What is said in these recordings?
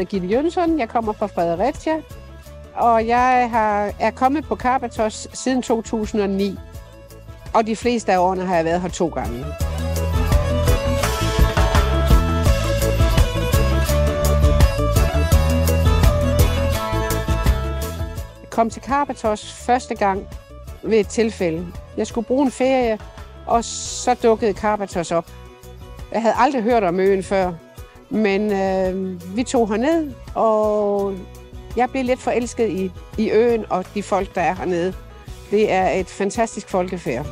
Gitte Jønsson, jeg kommer fra Fredericia, og jeg er kommet på Karpathos siden 2009. Og de fleste af årene har jeg været her 2 gange. Jeg kom til Karpathos første gang ved et tilfælde. Jeg skulle bruge en ferie, og så dukkede Karpathos op. Jeg havde aldrig hørt om øen før, men vi tog herned, og jeg blev lidt forelsket i øen og de folk, der er hernede. Det er et fantastisk folkefærd.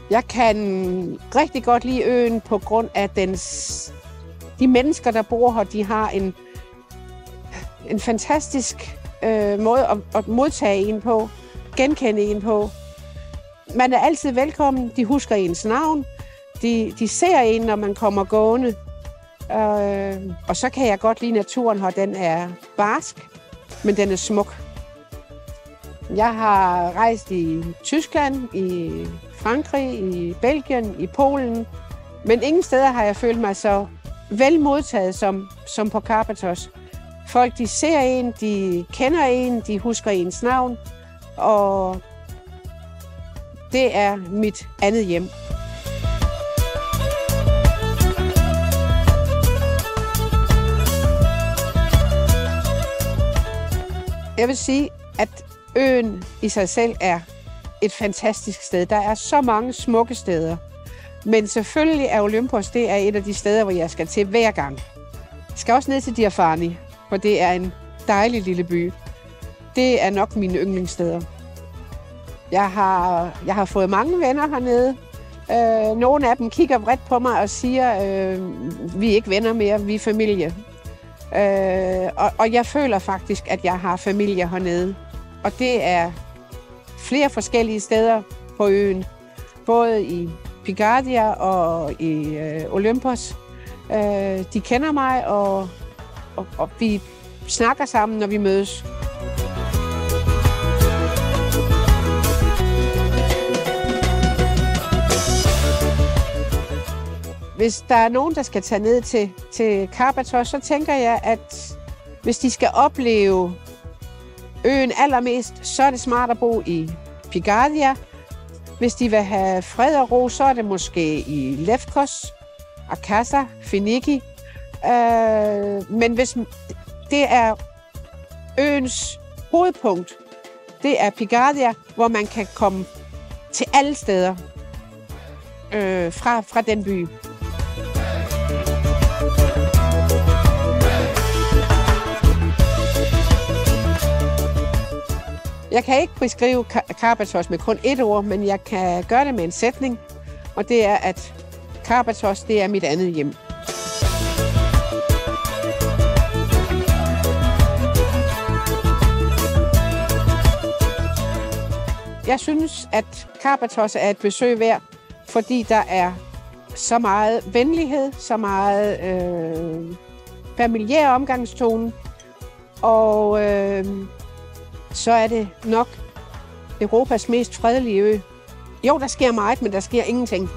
Jeg kan rigtig godt lide øen på grund af de mennesker, der bor her. De har en fantastisk måde at modtage en på, genkende en på. Man er altid velkommen. De husker ens navn. De ser en, når man kommer gående. Og så kan jeg godt lide naturen her. Den er barsk, men den er smuk. Jeg har rejst i Tyskland, i Frankrig, i Belgien, i Polen. Men ingen steder har jeg følt mig så vel modtaget som på Karpathos. Folk, de ser en, de kender en, de husker ens navn. Og det er mit andet hjem. Jeg vil sige, at øen i sig selv er et fantastisk sted. Der er så mange smukke steder. Men selvfølgelig er Olympos, det er et af de steder, hvor jeg skal til hver gang. Jeg skal også ned til Diafani, for det er en dejlig lille by. Det er nok mine yndlingssteder. Jeg har fået mange venner hernede. Nogle af dem kigger vredt på mig og siger, vi er ikke venner mere, vi er familie. Og jeg føler faktisk, at jeg har familie hernede. Og det er flere forskellige steder på øen. Både i Picardia og i Olympos. De kender mig, og vi snakker sammen, når vi mødes. Hvis der er nogen, der skal tage ned til Karpathos, så tænker jeg, at hvis de skal opleve øen allermest, så er det smart at bo i Picardia. Hvis de vil have fred og ro, så er det måske i Lefkos, Akasa, Finiki. Men hvis det er øens hovedpunkt, det er Picardia, hvor man kan komme til alle steder fra den by. Jeg kan ikke beskrive Karpathos med kun ét ord, men jeg kan gøre det med en sætning, og det er, at Karpathos, det er mit andet hjem. Jeg synes, at Karpathos er et besøg værd, fordi der er så meget venlighed, så meget familiær omgangstone, og så er det nok Europas mest fredelige ø. Jo, der sker meget, men der sker ingenting.